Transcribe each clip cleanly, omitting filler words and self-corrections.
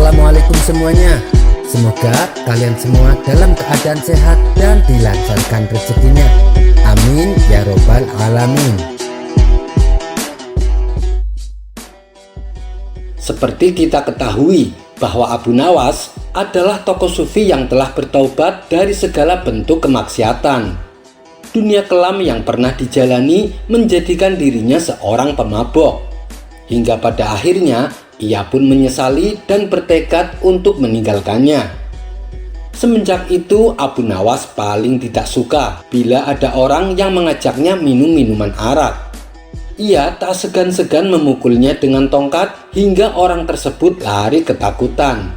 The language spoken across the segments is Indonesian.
Assalamualaikum semuanya. Semoga kalian semua dalam keadaan sehat dan dilancarkan rezekinya. Amin ya robbal alamin. Seperti kita ketahui bahwa Abu Nawas adalah tokoh sufi yang telah bertaubat dari segala bentuk kemaksiatan. Dunia kelam yang pernah dijalani menjadikan dirinya seorang pemabok. Hingga pada akhirnya ia pun menyesali dan bertekad untuk meninggalkannya. Semenjak itu Abu Nawas paling tidak suka bila ada orang yang mengajaknya minum minuman arak. Ia tak segan-segan memukulnya dengan tongkat hingga orang tersebut lari ketakutan.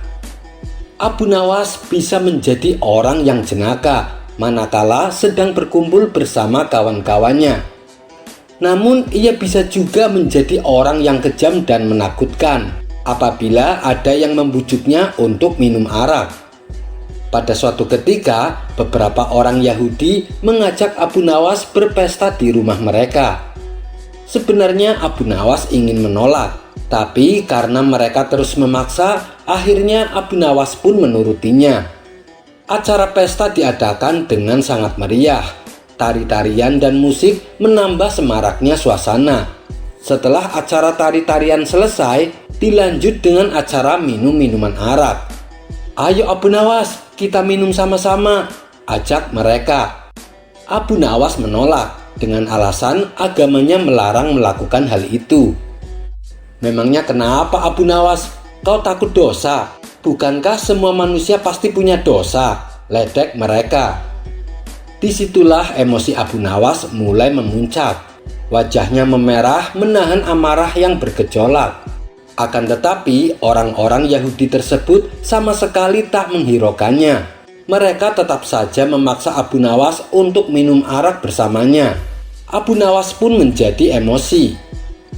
Abu Nawas bisa menjadi orang yang jenaka manakala sedang berkumpul bersama kawan-kawannya. Namun ia bisa juga menjadi orang yang kejam dan menakutkan apabila ada yang membujuknya untuk minum arak. Pada suatu ketika, beberapa orang Yahudi mengajak Abu Nawas berpesta di rumah mereka. Sebenarnya Abu Nawas ingin menolak, tapi karena mereka terus memaksa, akhirnya Abu Nawas pun menurutinya. Acara pesta diadakan dengan sangat meriah. Tari-tarian dan musik menambah semaraknya suasana. Setelah acara tari-tarian selesai, dilanjut dengan acara minum minuman arak. "Ayo Abu Nawas, kita minum sama-sama," ajak mereka. Abu Nawas menolak dengan alasan agamanya melarang melakukan hal itu. "Memangnya kenapa Abu Nawas? Kau takut dosa? Bukankah semua manusia pasti punya dosa?" ledek mereka. Disitulah emosi Abu Nawas mulai memuncak. Wajahnya memerah menahan amarah yang bergejolak. Akan tetapi orang-orang Yahudi tersebut sama sekali tak menghiraukannya. Mereka tetap saja memaksa Abu Nawas untuk minum arak bersamanya. Abu Nawas pun menjadi emosi.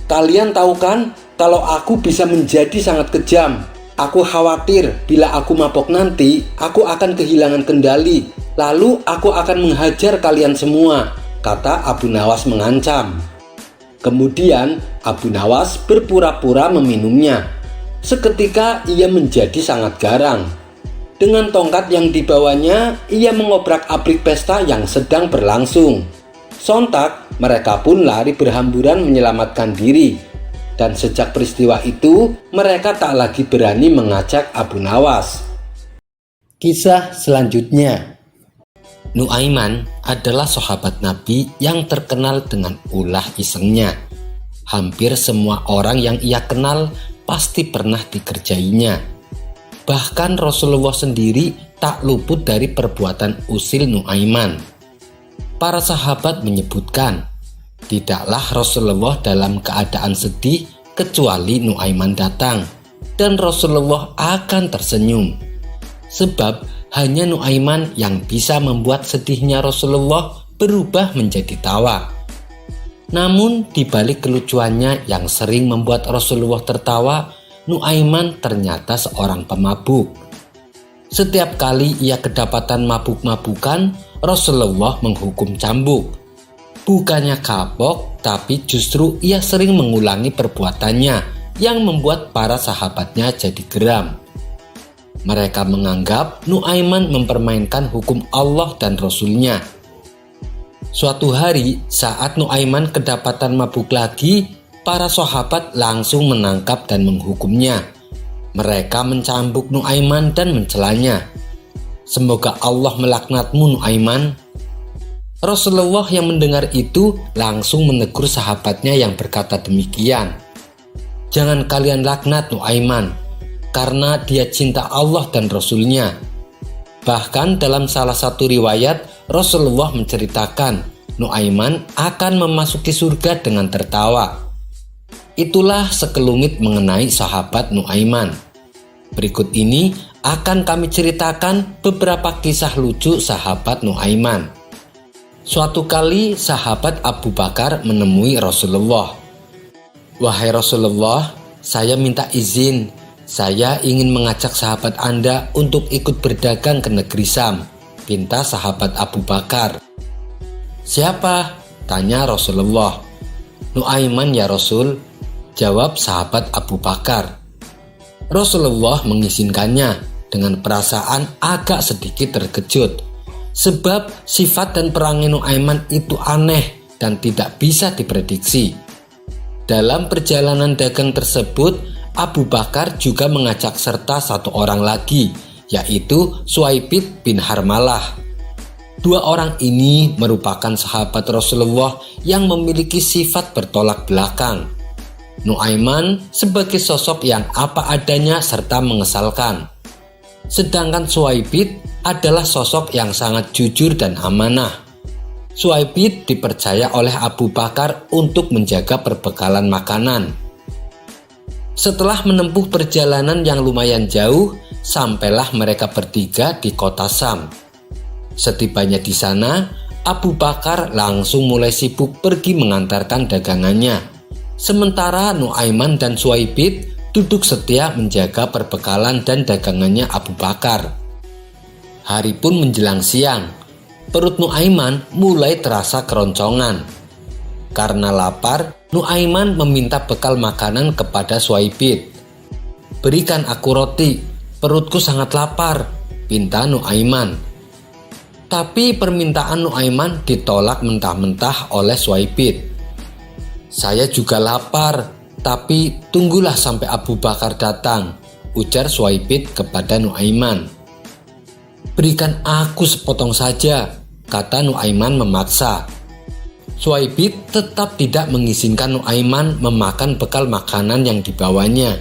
"Kalian tahu kan kalau aku bisa menjadi sangat kejam. Aku khawatir bila aku mabok nanti aku akan kehilangan kendali. Lalu aku akan menghajar kalian semua," kata Abu Nawas mengancam. Kemudian Abu Nawas berpura-pura meminumnya. Seketika ia menjadi sangat garang. Dengan tongkat yang dibawanya, ia mengobrak-abrik pesta yang sedang berlangsung. Sontak mereka pun lari berhamburan menyelamatkan diri. Dan sejak peristiwa itu, mereka tak lagi berani mengajak Abu Nawas. Kisah selanjutnya. Nuaiman adalah sahabat Nabi yang terkenal dengan ulah isengnya. Hampir semua orang yang ia kenal pasti pernah dikerjainya. Bahkan Rasulullah sendiri tak luput dari perbuatan usil Nuaiman. Para sahabat menyebutkan, tidaklah Rasulullah dalam keadaan sedih kecuali Nuaiman datang, dan Rasulullah akan tersenyum. Sebab hanya Nuaiman yang bisa membuat sedihnya Rasulullah berubah menjadi tawa. Namun di balik kelucuannya yang sering membuat Rasulullah tertawa, Nuaiman ternyata seorang pemabuk. Setiap kali ia kedapatan mabuk-mabukan, Rasulullah menghukum cambuk. Bukannya kapok, tapi justru ia sering mengulangi perbuatannya yang membuat para sahabatnya jadi geram. Mereka menganggap Nuaiman mempermainkan hukum Allah dan Rasulnya. Suatu hari saat Nuaiman kedapatan mabuk lagi, para sahabat langsung menangkap dan menghukumnya. Mereka mencambuk Nuaiman dan mencelanya. "Semoga Allah melaknatmu Nuaiman." Rasulullah yang mendengar itu langsung menegur sahabatnya yang berkata demikian. "Jangan kalian laknat Nuaiman, karena dia cinta Allah dan Rasulnya." Bahkan dalam salah satu riwayat, Rasulullah menceritakan Nuaiman akan memasuki surga dengan tertawa. Itulah sekelumit mengenai sahabat Nuaiman. Berikut ini akan kami ceritakan beberapa kisah lucu sahabat Nuaiman. Suatu kali sahabat Abu Bakar menemui Rasulullah. "Wahai Rasulullah, saya minta izin. Saya ingin mengajak sahabat Anda untuk ikut berdagang ke negeri Syam," pinta sahabat Abu Bakar. "Siapa?" tanya Rasulullah. "Nuaiman ya Rasul," jawab sahabat Abu Bakar. Rasulullah mengizinkannya dengan perasaan agak sedikit terkejut, sebab sifat dan perangai Nuaiman itu aneh dan tidak bisa diprediksi. Dalam perjalanan dagang tersebut, Abu Bakar juga mengajak serta satu orang lagi, yaitu Suwaibid bin Harmalah. Dua orang ini merupakan sahabat Rasulullah yang memiliki sifat bertolak belakang. Nuaiman sebagai sosok yang apa adanya serta mengesalkan, sedangkan Suwaibid adalah sosok yang sangat jujur dan amanah. Suwaibid dipercaya oleh Abu Bakar untuk menjaga perbekalan makanan. Setelah menempuh perjalanan yang lumayan jauh, sampailah mereka bertiga di kota Sam. Setibanya di sana, Abu Bakar langsung mulai sibuk pergi mengantarkan dagangannya. Sementara Nuaiman dan Suwaibid duduk setia menjaga perbekalan dan dagangannya Abu Bakar. Hari pun menjelang siang, perut Nuaiman mulai terasa keroncongan. Karena lapar, Nuaiman meminta bekal makanan kepada Suwaibid. "Berikan aku roti, perutku sangat lapar," pinta Nuaiman. Tapi permintaan Nuaiman ditolak mentah-mentah oleh Suwaibid. "Saya juga lapar, tapi tunggulah sampai Abu Bakar datang," ujar Suwaibid kepada Nuaiman. "Berikan aku sepotong saja," kata Nuaiman memaksa. Suwaibid tetap tidak mengizinkan Nuaiman memakan bekal makanan yang dibawanya.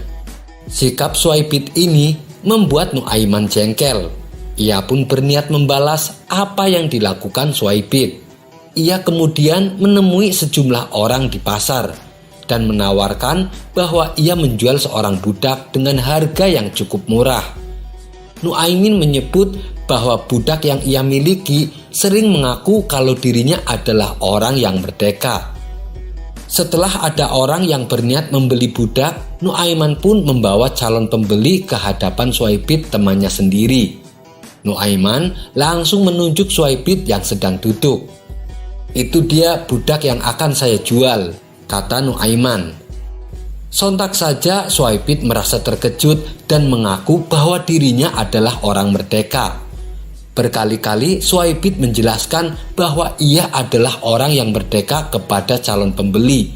Sikap Suwaibid ini membuat Nuaiman jengkel. Ia pun berniat membalas apa yang dilakukan Suwaibid. Ia kemudian menemui sejumlah orang di pasar dan menawarkan bahwa ia menjual seorang budak dengan harga yang cukup murah. Nuaiman menyebut bahwa budak yang ia miliki sering mengaku kalau dirinya adalah orang yang merdeka. Setelah ada orang yang berniat membeli budak, Nuaiman pun membawa calon pembeli ke hadapan Suwaibid temannya sendiri. Nuaiman langsung menunjuk Suwaibid yang sedang duduk. "Itu dia budak yang akan saya jual," kata Nuaiman. Sontak saja Suwaibid merasa terkejut dan mengaku bahwa dirinya adalah orang merdeka. Berkali-kali Suwaibid menjelaskan bahwa ia adalah orang yang merdeka kepada calon pembeli.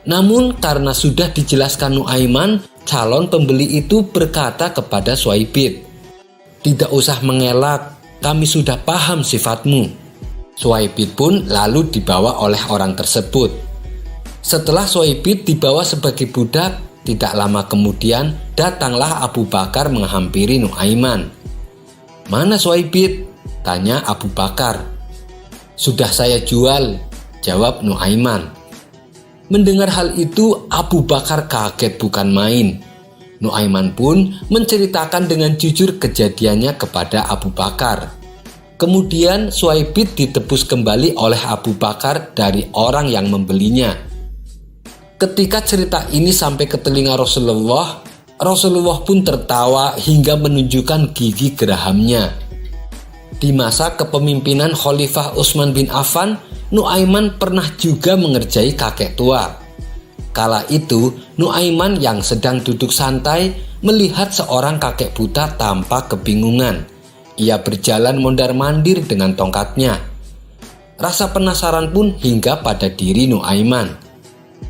Namun karena sudah dijelaskan Nuaiman, calon pembeli itu berkata kepada Suwaibid, "Tidak usah mengelak, kami sudah paham sifatmu." Suwaibid pun lalu dibawa oleh orang tersebut. Setelah Suwaibid dibawa sebagai budak, tidak lama kemudian datanglah Abu Bakar menghampiri Nuaiman. "Mana Suwaibid?" tanya Abu Bakar. "Sudah saya jual," jawab Nuaiman. Mendengar hal itu, Abu Bakar kaget bukan main. Nuaiman pun menceritakan dengan jujur kejadiannya kepada Abu Bakar. Kemudian Suwaibid ditebus kembali oleh Abu Bakar dari orang yang membelinya. Ketika cerita ini sampai ke telinga Rasulullah, Rasulullah pun tertawa hingga menunjukkan gigi gerahamnya. Di masa kepemimpinan Khalifah Utsman bin Affan, Nuaiman pernah juga mengerjai kakek tua. Kala itu, Nuaiman yang sedang duduk santai melihat seorang kakek buta tampak kebingungan. Ia berjalan mondar-mandir dengan tongkatnya. Rasa penasaran pun hingga pada diri Nuaiman.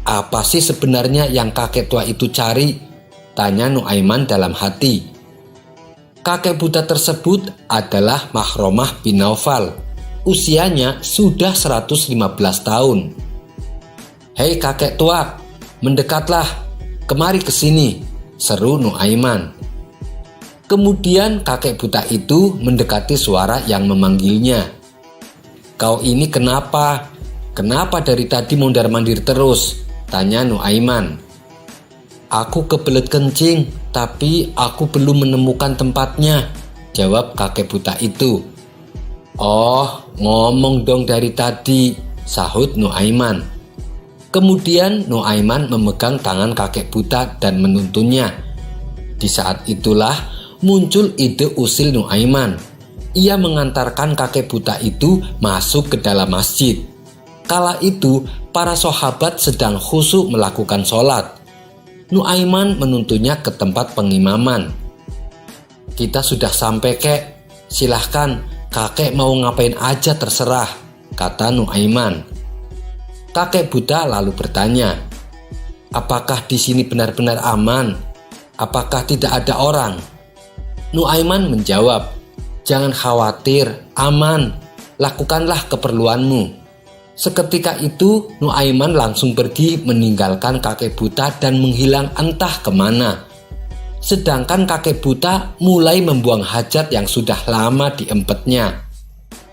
"Apa sih sebenarnya yang kakek tua itu cari?" tanya Nuaiman dalam hati. Kakek buta tersebut adalah Mahromah bin Naufal. Usianya sudah 115 tahun. "Hei kakek tua, mendekatlah, kemari ke sini," seru Nuaiman. Kemudian kakek buta itu mendekati suara yang memanggilnya. "Kau ini kenapa? Kenapa dari tadi mondar-mandir terus?" tanya Nuaiman. "Aku kebelet kencing, tapi aku belum menemukan tempatnya," jawab kakek buta itu. "Oh, ngomong dong dari tadi," sahut Nuaiman. Kemudian Nuaiman memegang tangan kakek buta dan menuntunnya. Di saat itulah muncul ide usil Nuaiman. Ia mengantarkan kakek buta itu masuk ke dalam masjid. Kala itu para sahabat sedang khusyuk melakukan sholat. Nuaiman menuntunnya ke tempat pengimaman. "Kita sudah sampai, Kek. Silahkan, kakek mau ngapain aja terserah," kata Nuaiman. Kakek buta lalu bertanya, "Apakah di sini benar-benar aman? Apakah tidak ada orang?" Nuaiman menjawab, "Jangan khawatir, aman. Lakukanlah keperluanmu." Seketika itu Nuaiman langsung pergi meninggalkan kakek buta dan menghilang entah kemana. Sedangkan kakek buta mulai membuang hajat yang sudah lama diempetnya.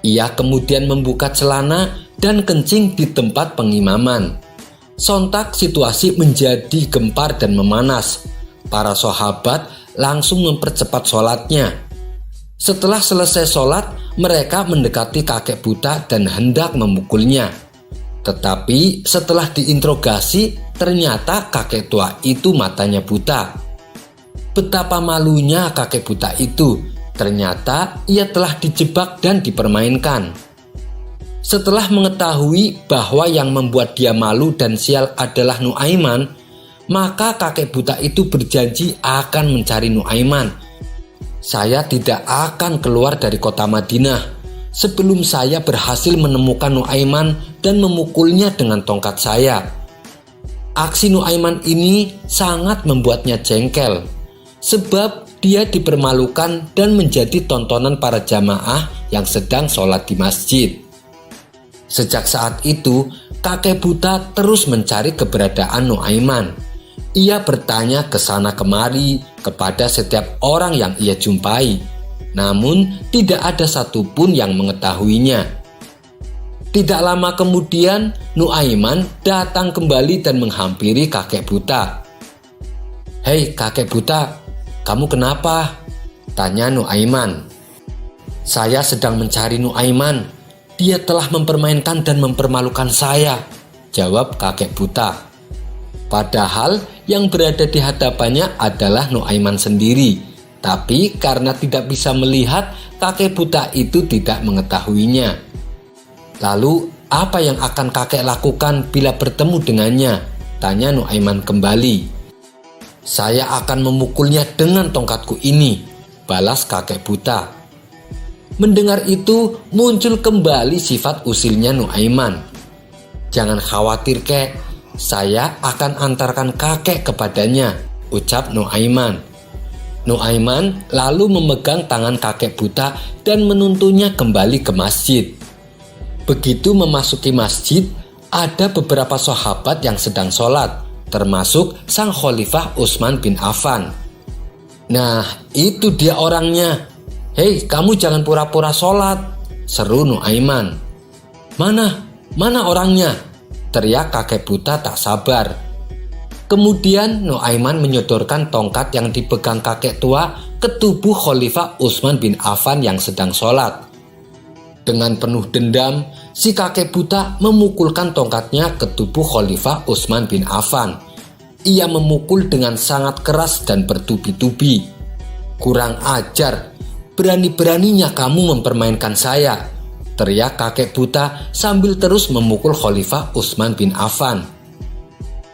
Ia kemudian membuka celana dan kencing di tempat pengimaman. Sontak situasi menjadi gempar dan memanas. Para sahabat langsung mempercepat sholatnya. Setelah selesai sholat, mereka mendekati kakek buta dan hendak memukulnya. Tetapi setelah diinterogasi, ternyata kakek tua itu matanya buta. Betapa malunya kakek buta itu. Ternyata ia telah dijebak dan dipermainkan. Setelah mengetahui bahwa yang membuat dia malu dan sial adalah Nuaiman, maka kakek buta itu berjanji akan mencari Nuaiman. "Saya tidak akan keluar dari kota Madinah sebelum saya berhasil menemukan Nuaiman dan memukulnya dengan tongkat saya." Aksi Nuaiman ini sangat membuatnya jengkel, sebab dia dipermalukan dan menjadi tontonan para jamaah yang sedang sholat di masjid. Sejak saat itu, kakek buta terus mencari keberadaan Nuaiman. Ia bertanya ke sana kemari kepada setiap orang yang ia jumpai, namun tidak ada satupun yang mengetahuinya. Tidak lama kemudian, Nuaiman datang kembali dan menghampiri kakek buta. "Hei kakek buta, kamu kenapa?" tanya Nuaiman. "Saya sedang mencari Nuaiman. Dia telah mempermainkan dan mempermalukan saya," jawab kakek buta. Padahal yang berada di hadapannya adalah Nuaiman sendiri. Tapi karena tidak bisa melihat, kakek buta itu tidak mengetahuinya. "Lalu apa yang akan kakek lakukan bila bertemu dengannya?" tanya Nuaiman kembali. "Saya akan memukulnya dengan tongkatku ini," balas kakek buta. Mendengar itu muncul kembali sifat usilnya Nuaiman. "Jangan khawatir, Kek. Saya akan antarkan kakek kepadanya," ucap Nuaiman. Nuaiman lalu memegang tangan kakek buta dan menuntunnya kembali ke masjid. Begitu memasuki masjid, ada beberapa sahabat yang sedang sholat, termasuk sang khalifah Utsman bin Affan. "Nah, itu dia orangnya. Hei, kamu jangan pura-pura sholat," seru Nuaiman. Mana orangnya?" teriak kakek buta tak sabar. Kemudian Nuaiman menyodorkan tongkat yang dipegang kakek tua ke tubuh Khalifah Utsman bin Affan yang sedang sholat. Dengan penuh dendam, si kakek buta memukulkan tongkatnya ke tubuh Khalifah Utsman bin Affan. Ia memukul dengan sangat keras dan bertubi-tubi. "Kurang ajar, berani-beraninya kamu mempermainkan saya," teriak kakek buta sambil terus memukul Khalifah Utsman bin Affan.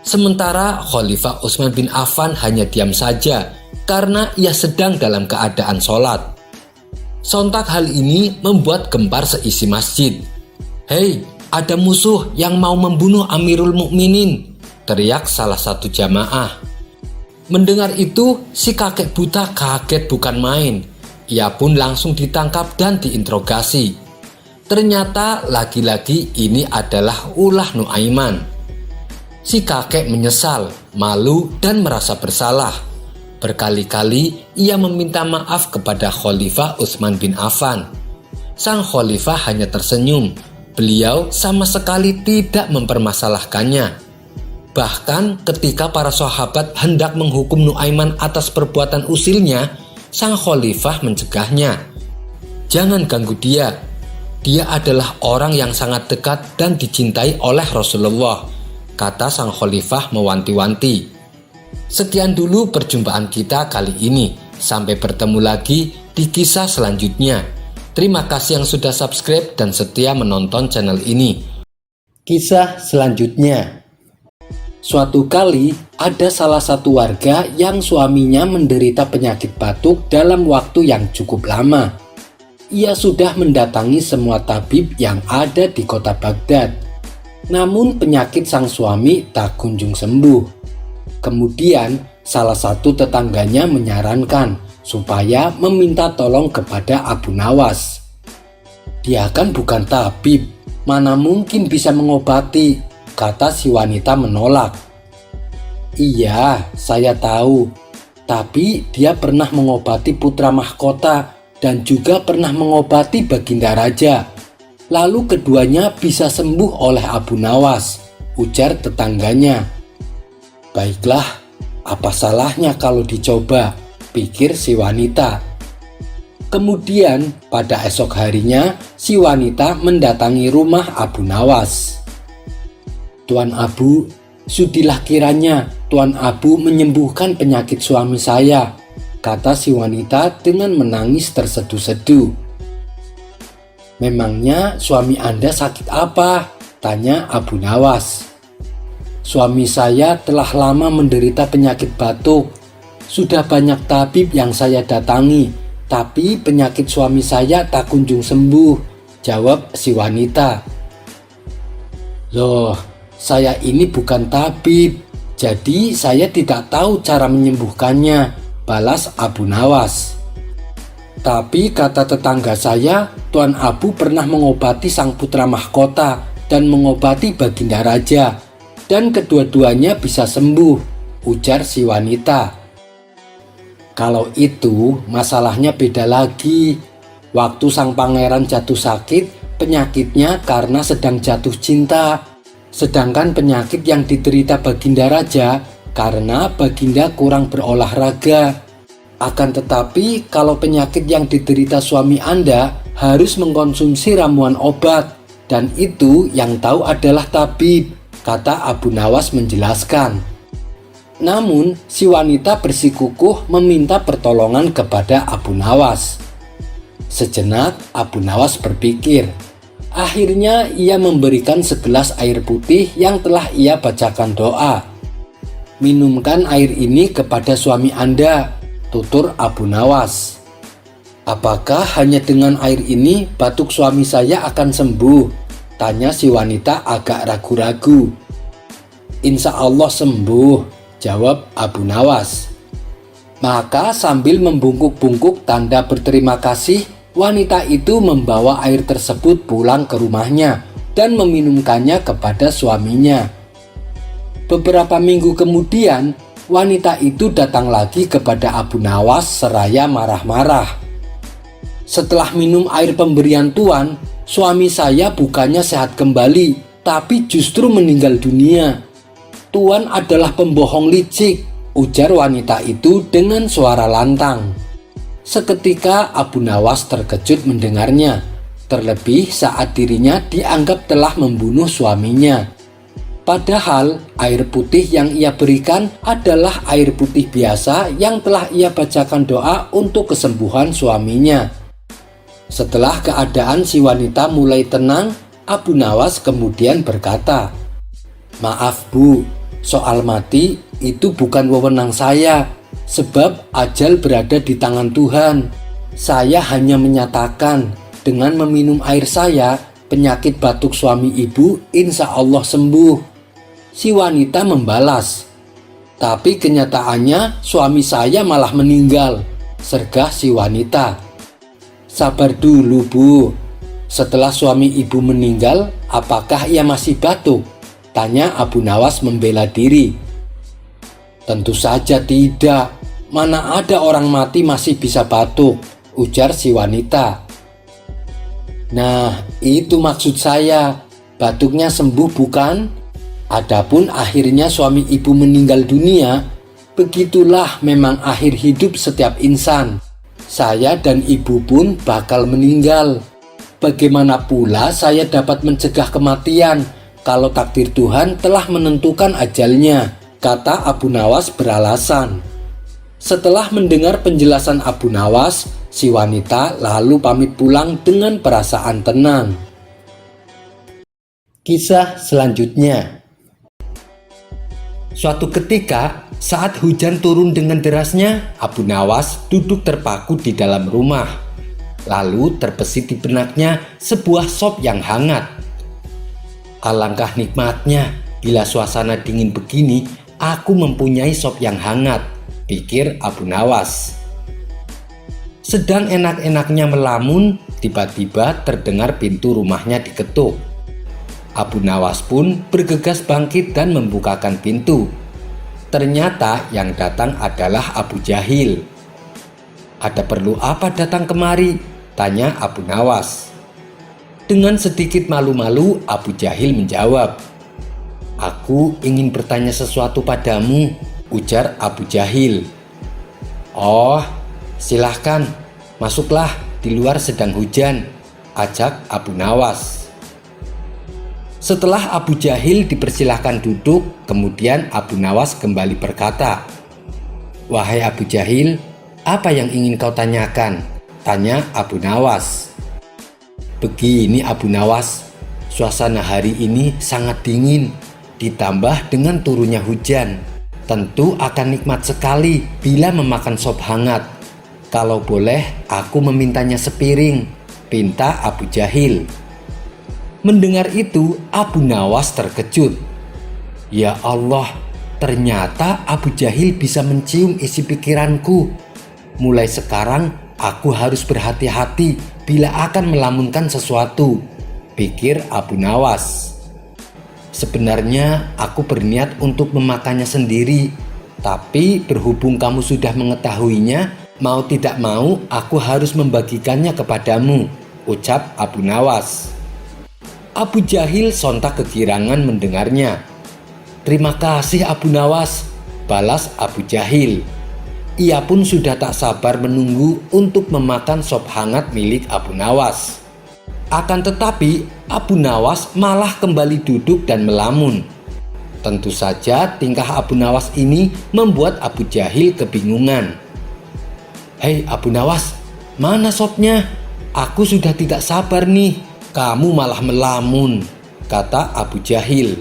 Sementara Khalifah Utsman bin Affan hanya diam saja karena ia sedang dalam keadaan sholat. Sontak hal ini membuat gempar seisi masjid. "Hei, ada musuh yang mau membunuh Amirul Mukminin," teriak salah satu jamaah. Mendengar itu, si kakek buta kaget bukan main. Ia pun langsung ditangkap dan diinterogasi. Ternyata lagi-lagi ini adalah ulah Nuaiman. Si kakek menyesal, malu dan merasa bersalah. Berkali-kali ia meminta maaf kepada Khalifah Utsman bin Affan. Sang khalifah hanya tersenyum. Beliau sama sekali tidak mempermasalahkannya. Bahkan ketika para sahabat hendak menghukum Nuaiman atas perbuatan usilnya, sang khalifah mencegahnya. "Jangan ganggu dia. Dia adalah orang yang sangat dekat dan dicintai oleh Rasulullah," kata sang khalifah mewanti-wanti. Sekian dulu perjumpaan kita kali ini. Sampai bertemu lagi di kisah selanjutnya. Terima kasih yang sudah subscribe dan setia menonton channel ini. Kisah selanjutnya. Suatu kali Ada salah satu warga yang suaminya menderita penyakit batuk dalam waktu yang cukup lama. Ia sudah mendatangi semua tabib yang ada di kota Baghdad. Namun penyakit sang suami tak kunjung sembuh. Kemudian salah satu tetangganya menyarankan supaya meminta tolong kepada Abu Nawas. Dia kan bukan tabib, mana mungkin bisa mengobati, kata si wanita menolak. Iya, saya tahu. Tapi dia pernah mengobati putra mahkota dan juga pernah mengobati Baginda Raja. Lalu keduanya bisa sembuh oleh Abu Nawas, ujar tetangganya. Baiklah, apa salahnya kalau dicoba, pikir si wanita. Kemudian pada esok harinya si wanita mendatangi rumah Abu Nawas. Tuan Abu, sudilah kiranya Tuan Abu menyembuhkan penyakit suami saya, kata si wanita dengan menangis terseduh-seduh. Memangnya suami Anda sakit apa? Tanya Abu Nawas. Suami saya telah lama menderita penyakit batuk. Sudah banyak tabib yang saya datangi, tapi penyakit suami saya tak kunjung sembuh, jawab si wanita. Loh, saya ini bukan tabib, jadi saya tidak tahu cara menyembuhkannya, balas Abu Nawas. Tapi kata tetangga saya, Tuan Abu pernah mengobati sang putra mahkota dan mengobati Baginda Raja, dan kedua-duanya bisa sembuh, ujar si wanita. Kalau itu masalahnya beda lagi. Waktu sang pangeran jatuh sakit, penyakitnya karena sedang jatuh cinta. Sedangkan penyakit yang diderita Baginda Raja karena Baginda kurang berolahraga. Akan tetapi kalau penyakit yang diderita suami Anda harus mengkonsumsi ramuan obat, dan itu yang tahu adalah tabib, kata Abu Nawas menjelaskan. Namun si wanita bersikukuh meminta pertolongan kepada Abu Nawas. Sejenak Abu Nawas berpikir. Akhirnya ia memberikan segelas air putih yang telah ia bacakan doa. Minumkan air ini kepada suami Anda, tutur Abu Nawas. Apakah hanya dengan air ini batuk suami saya akan sembuh? Tanya si wanita agak ragu-ragu. Insya Allah sembuh, jawab Abu Nawas. Maka sambil membungkuk-bungkuk tanda berterima kasih, wanita itu membawa air tersebut pulang ke rumahnya dan meminumkannya kepada suaminya. Beberapa minggu kemudian, wanita itu datang lagi kepada Abu Nawas seraya marah-marah. Setelah minum air pemberian Tuan, suami saya bukannya sehat kembali, tapi justru meninggal dunia. Tuan adalah pembohong licik, ujar wanita itu dengan suara lantang. Seketika Abu Nawas terkejut mendengarnya, terlebih saat dirinya dianggap telah membunuh suaminya. Padahal air putih yang ia berikan adalah air putih biasa yang telah ia bacakan doa untuk kesembuhan suaminya. Setelah keadaan si wanita mulai tenang, Abu Nawas kemudian berkata, "Maaf Bu, soal mati itu bukan wewenang saya, sebab ajal berada di tangan Tuhan. Saya hanya menyatakan dengan meminum air saya, penyakit batuk suami ibu insya Allah sembuh." Si wanita membalas, "Tapi kenyataannya suami saya malah meninggal," sergah si wanita. "Sabar dulu Bu, setelah suami ibu meninggal, apakah ia masih batuk?" tanya Abu Nawas membela diri. "Tentu saja tidak, mana ada orang mati masih bisa batuk," ujar si wanita. "Nah, itu maksud saya, batuknya sembuh bukan? Adapun akhirnya suami ibu meninggal dunia, begitulah memang akhir hidup setiap insan. Saya dan ibu pun bakal meninggal. Bagaimana pula saya dapat mencegah kematian kalau takdir Tuhan telah menentukan ajalnya," kata Abu Nawas beralasan. Setelah mendengar penjelasan Abu Nawas, si wanita lalu pamit pulang dengan perasaan tenang. Kisah selanjutnya. Suatu ketika, saat hujan turun dengan derasnya, Abu Nawas duduk terpaku di dalam rumah. Lalu terbesit di benaknya sebuah sop yang hangat. Alangkah nikmatnya bila suasana dingin begini, aku mempunyai sop yang hangat, pikir Abu Nawas. Sedang enak-enaknya melamun, tiba-tiba terdengar pintu rumahnya diketuk. Abu Nawas pun bergegas bangkit dan membukakan pintu. Ternyata yang datang adalah Abu Jahil. "Ada perlu apa datang kemari?" tanya Abu Nawas. Dengan sedikit malu-malu, Abu Jahil menjawab, "Aku ingin bertanya sesuatu padamu," ujar Abu Jahil. "Oh, silahkan, masuklah, di luar sedang hujan," ajak Abu Nawas. Setelah Abu Jahil dipersilahkan duduk, kemudian Abu Nawas kembali berkata, "Wahai Abu Jahil, apa yang ingin kau tanyakan?" tanya Abu Nawas. "Begini Abu Nawas, suasana hari ini sangat dingin, ditambah dengan turunnya hujan. Tentu akan nikmat sekali bila memakan sop hangat. Kalau boleh, aku memintanya sepiring," pinta Abu Jahil. Mendengar itu, Abu Nawas terkejut. Ya Allah, ternyata Abu Jahil bisa mencium isi pikiranku. Mulai sekarang, aku harus berhati-hati bila akan melamunkan sesuatu, pikir Abu Nawas. "Sebenarnya aku berniat untuk memakannya sendiri, tapi berhubung kamu sudah mengetahuinya, mau tidak mau aku harus membagikannya kepadamu," ucap Abu Nawas. Abu Jahil sontak kegirangan mendengarnya. "Terima kasih Abu Nawas," balas Abu Jahil. Ia pun sudah tak sabar menunggu untuk memakan sop hangat milik Abu Nawas. Akan tetapi Abu Nawas malah kembali duduk dan melamun. Tentu saja tingkah Abu Nawas ini membuat Abu Jahil kebingungan. "Hei Abu Nawas, mana sopnya? Aku sudah tidak sabar nih. Kamu malah melamun," kata Abu Jahil.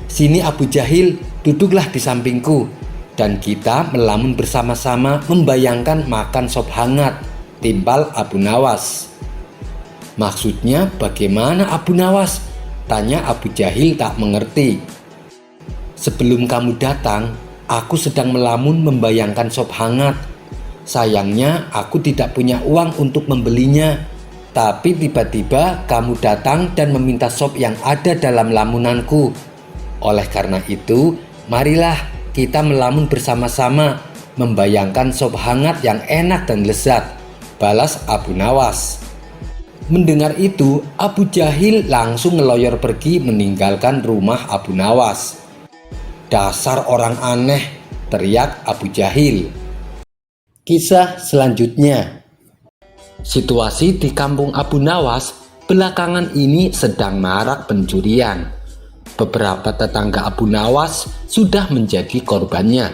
"Sini Abu Jahil, duduklah di sampingku, dan kita melamun bersama-sama membayangkan makan sop hangat," timpal Abu Nawas. "Maksudnya bagaimana Abu Nawas?" tanya Abu Jahil tak mengerti. "Sebelum kamu datang, aku sedang melamun membayangkan sop hangat. Sayangnya aku tidak punya uang untuk membelinya. Tapi tiba-tiba kamu datang dan meminta sop yang ada dalam lamunanku. Oleh karena itu, marilah kita melamun bersama-sama membayangkan sop hangat yang enak dan lezat," balas Abu Nawas. Mendengar itu, Abu Jahil langsung ngeloyor pergi meninggalkan rumah Abu Nawas. "Dasar orang aneh," teriak Abu Jahil. Kisah selanjutnya. Situasi di kampung Abu Nawas belakangan ini sedang marak pencurian. Beberapa tetangga Abu Nawas sudah menjadi korbannya.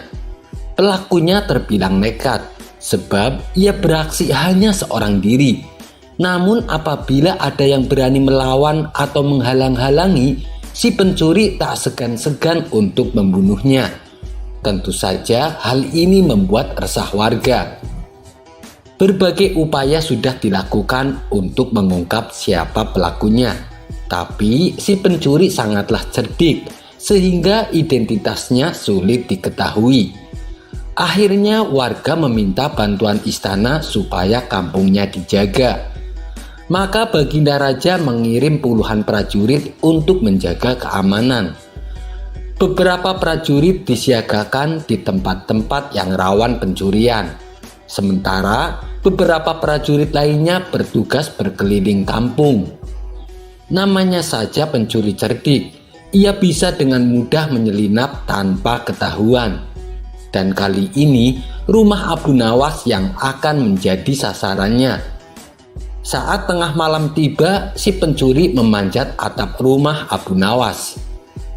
Pelakunya terbilang nekat sebab ia beraksi hanya seorang diri. Namun apabila ada yang berani melawan atau menghalang-halangi, si pencuri tak segan-segan untuk membunuhnya. Tentu saja hal ini membuat resah warga. Berbagai upaya sudah dilakukan untuk mengungkap siapa pelakunya, tapi si pencuri sangatlah cerdik sehingga identitasnya sulit diketahui. Akhirnya warga meminta bantuan istana supaya kampungnya dijaga. Maka Baginda Raja mengirim puluhan prajurit untuk menjaga keamanan. Beberapa prajurit disiagakan di tempat-tempat yang rawan pencurian. Sementara beberapa prajurit lainnya bertugas berkeliling kampung. Namanya saja pencuri cerdik, ia bisa dengan mudah menyelinap tanpa ketahuan. Dan kali ini rumah Abu Nawas yang akan menjadi sasarannya. Saat tengah malam tiba, si pencuri memanjat atap rumah Abu Nawas.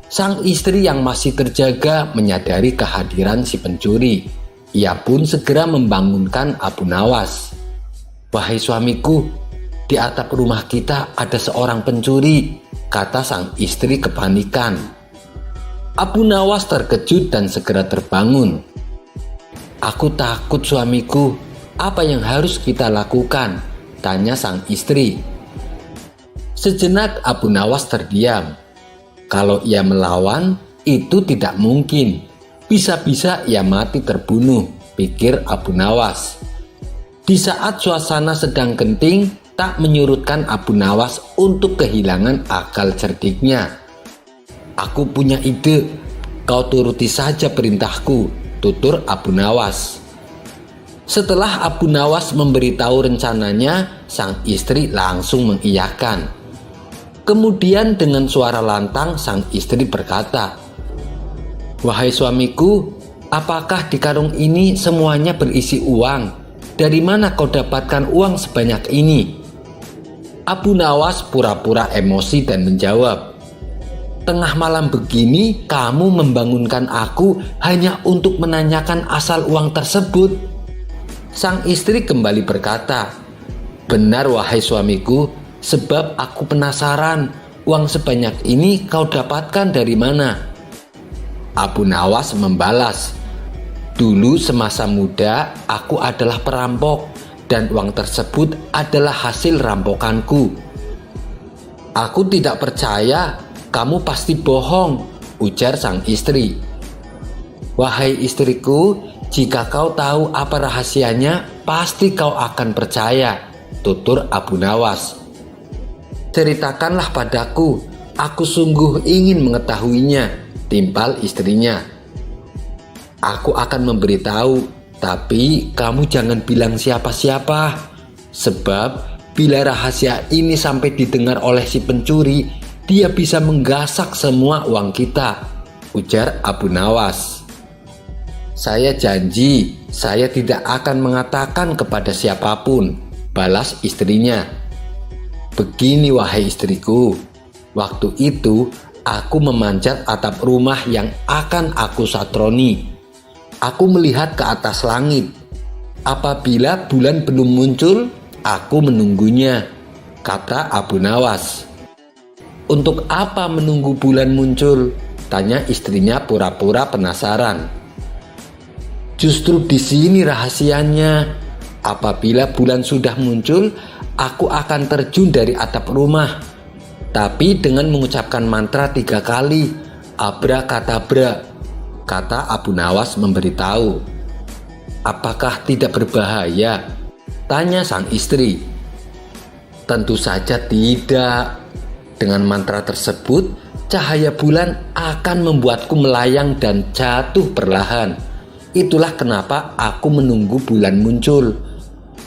Sang istri yang masih terjaga menyadari kehadiran si pencuri. Ia pun segera membangunkan Abu Nawas. "Wahai suamiku, di atap rumah kita ada seorang pencuri," kata sang istri kepanikan. Abu Nawas terkejut dan segera terbangun. "Aku takut suamiku, apa yang harus kita lakukan?" tanya sang istri. Sejenak Abu Nawas terdiam. Kalau ia melawan, itu tidak mungkin. Bisa-bisa ia mati terbunuh, pikir Abu Nawas. Di saat suasana sedang genting, tak menyurutkan Abu Nawas untuk kehilangan akal cerdiknya. "Aku punya ide, kau turuti saja perintahku," tutur Abu Nawas. Setelah Abu Nawas memberitahu rencananya, sang istri langsung mengiyakan. Kemudian dengan suara lantang sang istri berkata, "Wahai suamiku, apakah di karung ini semuanya berisi uang? Dari mana kau dapatkan uang sebanyak ini?" Abu Nawas pura-pura emosi dan menjawab, "Tengah malam begini kamu membangunkan aku hanya untuk menanyakan asal uang tersebut." Sang istri kembali berkata, "Benar wahai suamiku, sebab aku penasaran uang sebanyak ini kau dapatkan dari mana?" Abu Nawas membalas, "Dulu semasa muda aku adalah perampok dan uang tersebut adalah hasil rampokanku." "Aku tidak percaya, kamu pasti bohong," ujar sang istri. "Wahai istriku, jika kau tahu apa rahasianya, pasti kau akan percaya," tutur Abu Nawas. "Ceritakanlah padaku, aku sungguh ingin mengetahuinya," timpal istrinya. "Aku akan memberitahu, tapi kamu jangan bilang siapa-siapa. Sebab bila rahasia ini sampai didengar oleh si pencuri, dia bisa menggasak semua uang kita," ujar Abu Nawas. "Saya janji, saya tidak akan mengatakan kepada siapapun," balas istrinya. "Begini wahai istriku, waktu itu aku memanjat atap rumah yang akan aku satroni. Aku melihat ke atas langit. Apabila bulan belum muncul, aku menunggunya," kata Abu Nawas. "Untuk apa menunggu bulan muncul?" tanya istrinya pura-pura penasaran. "Justru di sini rahasianya. Apabila bulan sudah muncul, aku akan terjun dari atap rumah. Tapi dengan mengucapkan mantra 3 kali, abrakadabra," kata Abu Nawas memberitahu. "Apakah tidak berbahaya?" tanya sang istri. "Tentu saja tidak. Dengan mantra tersebut, cahaya bulan akan membuatku melayang dan jatuh perlahan. Itulah kenapa aku menunggu bulan muncul.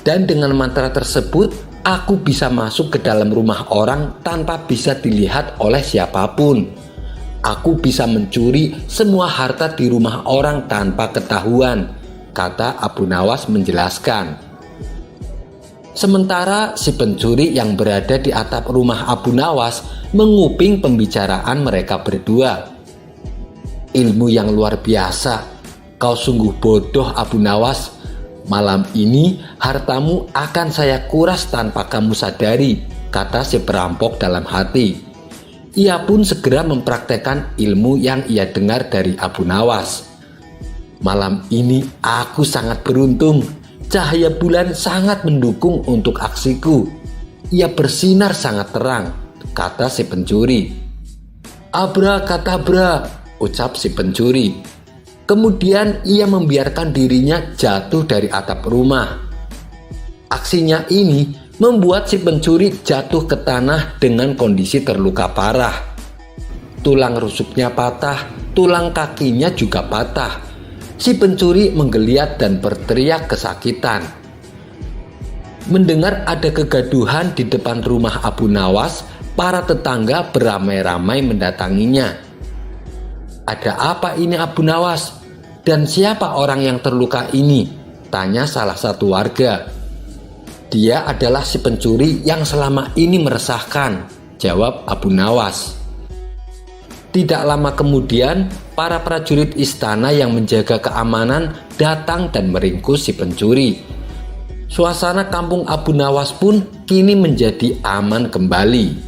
Dan dengan mantra tersebut, aku bisa masuk ke dalam rumah orang tanpa bisa dilihat oleh siapapun. Aku bisa mencuri semua harta di rumah orang tanpa ketahuan," kata Abu Nawas menjelaskan. Sementara si pencuri yang berada di atap rumah Abu Nawas menguping pembicaraan mereka berdua. "Ilmu yang luar biasa. Kau sungguh bodoh Abu Nawas. Malam ini hartamu akan saya kuras tanpa kamu sadari," kata si perampok dalam hati. Ia pun segera mempraktekkan ilmu yang ia dengar dari Abu Nawas. "Malam ini aku sangat beruntung. Cahaya bulan sangat mendukung untuk aksiku. Ia bersinar sangat terang," kata si pencuri. "Abrakadabra," ucap si pencuri. Kemudian ia membiarkan dirinya jatuh dari atap rumah. Aksinya ini membuat si pencuri jatuh ke tanah dengan kondisi terluka parah. Tulang rusuknya patah, tulang kakinya juga patah. Si pencuri menggeliat dan berteriak kesakitan. Mendengar ada kegaduhan di depan rumah Abu Nawas, para tetangga beramai-ramai mendatanginya. "Ada apa ini Abu Nawas? Dan siapa orang yang terluka ini?" tanya salah satu warga. "Dia adalah si pencuri yang selama ini meresahkan," jawab Abu Nawas. Tidak lama kemudian, para prajurit istana yang menjaga keamanan datang dan meringkus si pencuri. Suasana kampung Abu Nawas pun kini menjadi aman kembali.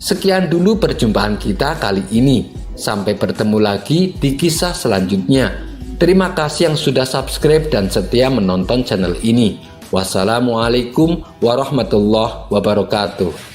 Sekian dulu perjumpaan kita kali ini. Sampai bertemu lagi di kisah selanjutnya. Terima kasih yang sudah subscribe dan setia menonton channel ini. Wassalamualaikum warahmatullahi wabarakatuh.